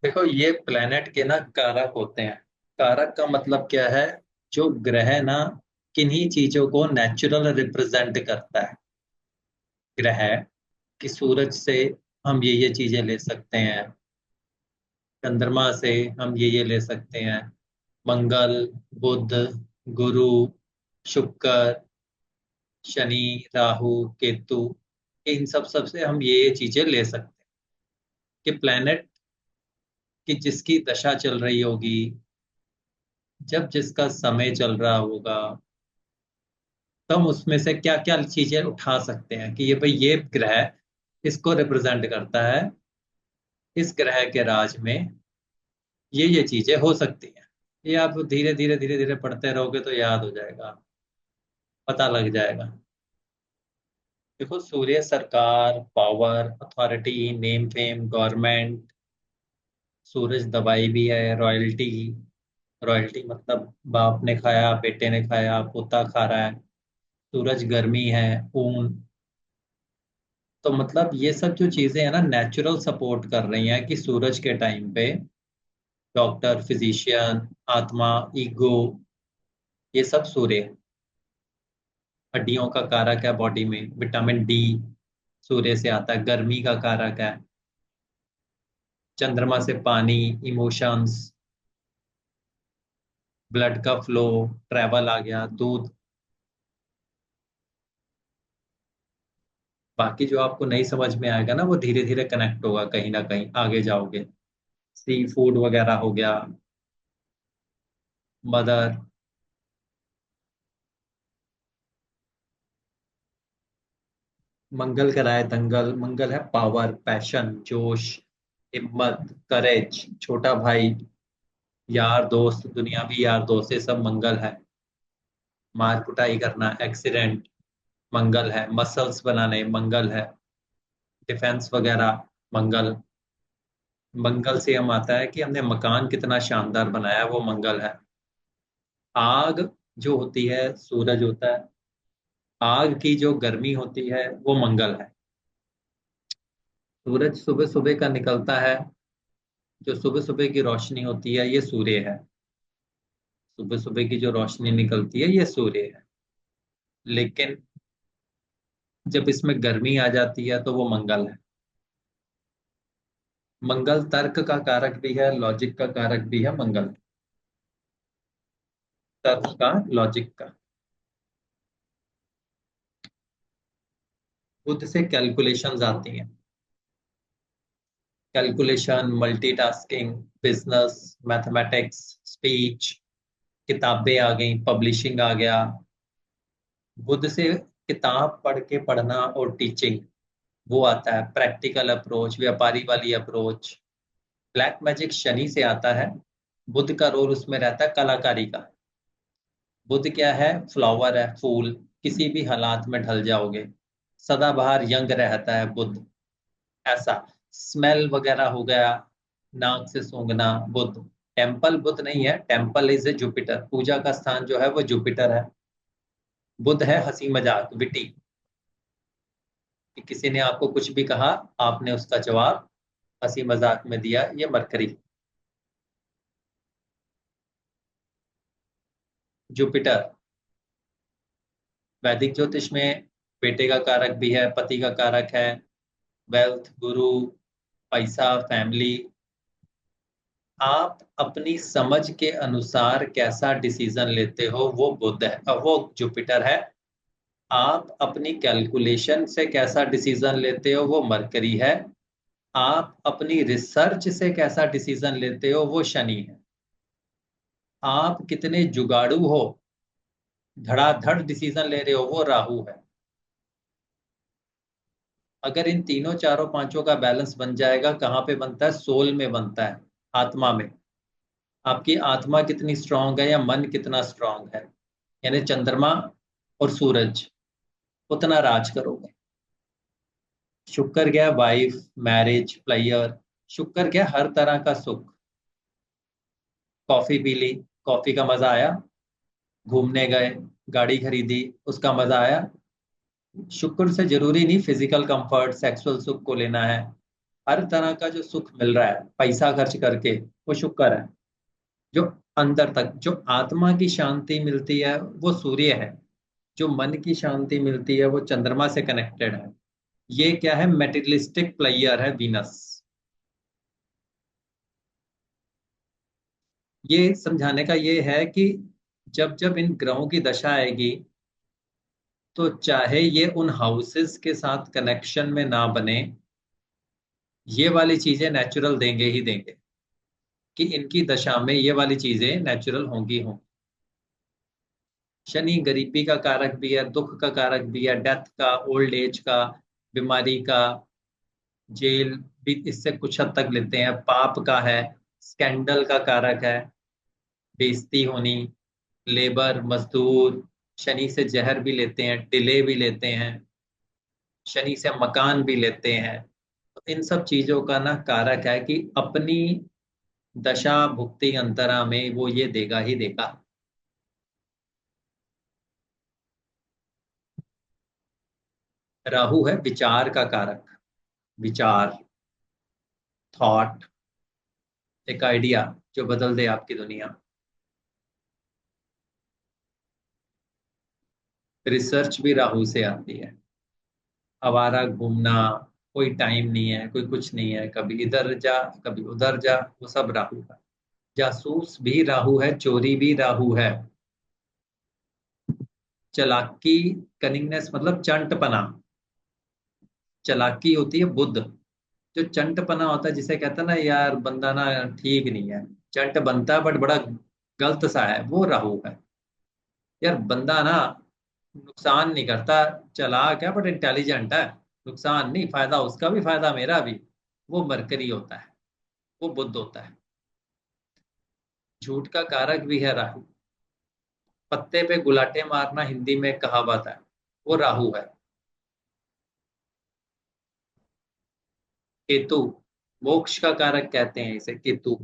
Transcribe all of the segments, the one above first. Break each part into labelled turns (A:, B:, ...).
A: देखो, ये प्लेनेट के ना कारक होते हैं। कारक का मतलब क्या है? जो ग्रह ना किन्हीं चीजों को नेचुरल रिप्रेजेंट करता है। ग्रह कि सूरज से हम ये चीजें ले सकते हैं, चंद्रमा से हम ये ले सकते हैं, मंगल, बुध, गुरु, शुक्र, शनि, राहु, केतु, इन सब से हम ये चीजें ले सकते हैं। कि प्लेनेट की जिसकी दशा चल रही होगी, जब जिसका समय चल रहा होगा, तो हम उसमें से क्या क्या चीजें उठा सकते हैं कि ये भाई ये ग्रह इसको रिप्रेजेंट करता है, इस ग्रह के राज में ये चीजें हो सकती हैं। ये आप धीरे धीरे धीरे धीरे पढ़ते रहोगे तो याद हो जाएगा, पता लग जाएगा। देखो, सूर्य सरकार, power, authority, name fame, government. सूरज दवाई भी है, रॉयल्टी। रॉयल्टी मतलब बाप ने खाया, बेटे ने खाया, पोता खा रहा है। सूरज गर्मी है, ऊन। तो मतलब ये सब जो चीजें हैं ना, नेचुरल सपोर्ट कर रही हैं कि सूरज के टाइम पे डॉक्टर, फिजिशियन, आत्मा, ईगो, ये सब सूर्य है। हड्डियों का कारक है बॉडी में, विटामिन डी सूर्य से आता है, गर्मी का कारक है। चंद्रमा से पानी, इमोशंस, ब्लड का फ्लो, ट्रेवल आ गया, दूध। बाकी जो आपको नहीं समझ में आएगा ना, वो धीरे धीरे कनेक्ट होगा, कहीं ना कहीं आगे जाओगे। सी फूड वगैरह हो गया, मदर। मंगल कराए दंगल। मंगल है पावर, पैशन, जोश, हिम्मत, करेज, छोटा भाई, यार दोस्त, दुनियावी यार दोस्त, ये सब मंगल है। मार कुटाई करना, एक्सीडेंट, मंगल है। मसल्स बनाने, मंगल है। डिफेंस वगैरह, मंगल। मंगल से हम आता है कि हमने मकान कितना शानदार बनाया, वो मंगल है। आग जो होती है, सूरज होता है। आग की जो गर्मी होती है, वो मंगल है। सूरज सुबह सुबह का निकलता है, जो सुबह सुबह की रोशनी होती है, ये सूर्य है। सुबह सुबह की जो रोशनी निकलती है, ये सूर्य है। लेकिन जब इसमें गर्मी आ जाती है, तो वो मंगल है। मंगल तर्क का कारक भी है, लॉजिक का कारक भी है मंगल। तर्क का, लॉजिक का। बुद्ध से कैलकुलेशंस आती हैं। Calculation, multitasking, business, mathematics, speech. किताबें आ गई, पब्लिशिंग आ गया। बुद्ध से किताब पढ़ के पढ़ना और टीचिंग, वो आता है। प्रैक्टिकल अप्रोच, व्यापारी वाली अप्रोच। ब्लैक मैजिक शनि से आता है। बुद्ध का रोल उसमें रहता है कलाकारी का। बुद्ध क्या है? फ्लावर है, फूल। किसी भी हालात में ढल जाओगे। सदाबहार यंग रहता है बुद्ध, ऐसा। स्मेल वगैरह हो गया, नाक से सूंघना, बुद्ध। टेम्पल बुद्ध नहीं है, टेम्पल इज ए जुपिटर। पूजा का स्थान जो है वो जुपिटर है। बुद्ध है हंसी मजाक, विटी। कि किसी ने आपको कुछ भी कहा, आपने उसका जवाब हंसी मजाक में दिया, ये मरकरी। जुपिटर वैदिक ज्योतिष में बेटे का कारक भी है, पति का कारक है। वेल्थ, गुरु, पैसा, फैमिली। आप अपनी समझ के अनुसार कैसा डिसीजन लेते हो, वो बुध है, वो जुपिटर है। आप अपनी कैलकुलेशन से कैसा डिसीजन लेते हो, वो मरकरी है। आप अपनी रिसर्च से कैसा डिसीजन लेते हो, वो शनि है। आप कितने जुगाड़ू हो, धड़ाधड़ डिसीजन ले रहे हो, वो राहु है। अगर इन तीनों चारों पांचों का बैलेंस बन जाएगा, कहाँ पे बनता है? सोल में बनता है, आत्मा में। आपकी आत्मा कितनी स्ट्रांग है या मन कितना स्ट्रांग है, यानी चंद्रमा और सूरज, उतना राज करोगे। शुक्र क्या? Wife, marriage, player. शुक्र क्या? हर तरह का सुख। कॉफी पी ली, कॉफी का मजा आया। घूमने गए, गाड़ी खरीदी, उसका मजा आया। शुक्र से जरूरी नहीं फिजिकल कंफर्ट, सेक्सुअल सुख को लेना है। हर तरह का जो सुख मिल रहा है पैसा खर्च करके, वो शुक्र है। जो अंदर तक जो आत्मा की शांति मिलती है वो सूर्य है। जो मन की शांति मिलती है वो चंद्रमा से कनेक्टेड है। ये क्या है, मेटेरियलिस्टिक प्लेयर है वीनस। ये समझाने का ये है कि जब जब इन ग्रहों की दशा आएगी, तो चाहे ये उन हाउसेस के साथ कनेक्शन में ना बने, ये वाली चीजें नेचुरल देंगे ही देंगे, कि इनकी दशा में ये वाली चीजें नेचुरल होंगी हों। शनि गरीबी का कारक भी है, दुख का कारक भी है, डेथ का, ओल्ड एज का, बीमारी का, जेल भी इससे कुछ हद तक लेते हैं, पाप का है, स्कैंडल का कारक है, बेइज्जती होनी, लेबर मजदूर, शनि से जहर भी लेते हैं, डिले भी लेते हैं, शनि से मकान भी लेते हैं। तो इन सब चीजों का ना कारक है कि अपनी दशा भुक्ति अंतरा में वो ये देगा ही देगा। राहु है विचार का कारक। विचार, थॉट, एक आइडिया जो बदल दे आपकी दुनिया। रिसर्च भी राहु से आती है। आवारा घूमना, कोई टाइम नहीं है, कोई कुछ नहीं है, कभी इधर जा कभी उधर जा, वो सब राहु का। जासूस भी राहु है, चोरी भी राहु है। चालाकी, कनिंगनेस मतलब चंटपना, चालाकी होती है बुद्ध। जो चंटपना होता है, जिसे कहते हैं ना यार बंदा ना ठीक नहीं है, चंट बनता है बट बड़ा गलत सा है, वो राहु है। यार बंदा ना नुकसान नहीं करता, चालाक है बट इंटेलिजेंट है, नुकसान नहीं, फायदा उसका भी फायदा मेरा भी, वो मरकरी होता है, वो बुद्ध होता है। झूठ का कारक भी है राहु। पत्ते पे गुलाटे मारना हिंदी में कहावत है, वो राहु है। केतु, मोक्ष का कारक कहते हैं इसे, केतु।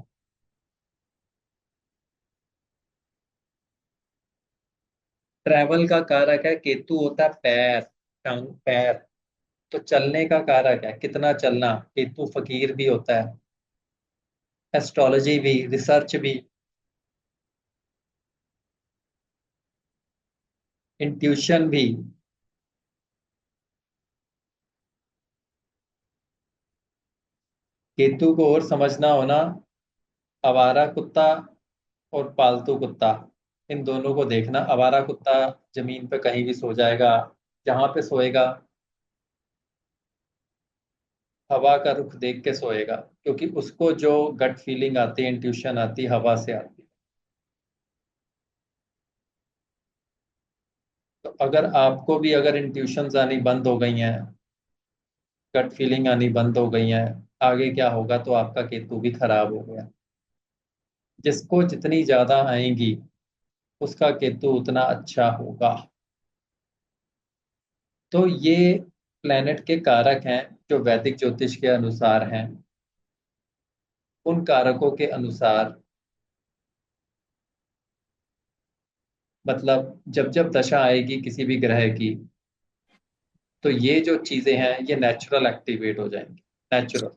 A: ट्रैवल का कारक है, केतु होता है पैर, टंग, पैर। तो चलने का कारक है, कितना चलना, केतु फकीर भी होता है। एस्ट्रोलॉजी भी, रिसर्च भी, इंट्यूशन भी। केतु को और समझना होना, आवारा कुत्ता और पालतू कुत्ता, इन दोनों को देखना। आवारा कुत्ता जमीन पे कहीं भी सो जाएगा, जहां पे सोएगा हवा का रुख देख के सोएगा, क्योंकि उसको जो गट फीलिंग आती है, इंट्यूशन आती है, हवा से आती है। तो अगर आपको भी अगर इंट्यूशंस आनी बंद हो गई हैं, गट फीलिंग आनी बंद हो गई हैं, आगे क्या होगा, तो आपका केतु भी खराब हो गया। जिसको जितनी ज्यादा आएंगी उसका केतु उतना अच्छा होगा। तो ये प्लेनेट के कारक हैं जो वैदिक ज्योतिष के अनुसार हैं। उन कारकों के अनुसार, मतलब जब जब दशा आएगी किसी भी ग्रह की, तो ये जो चीजें हैं ये नेचुरल एक्टिवेट हो जाएंगी, नेचुरल।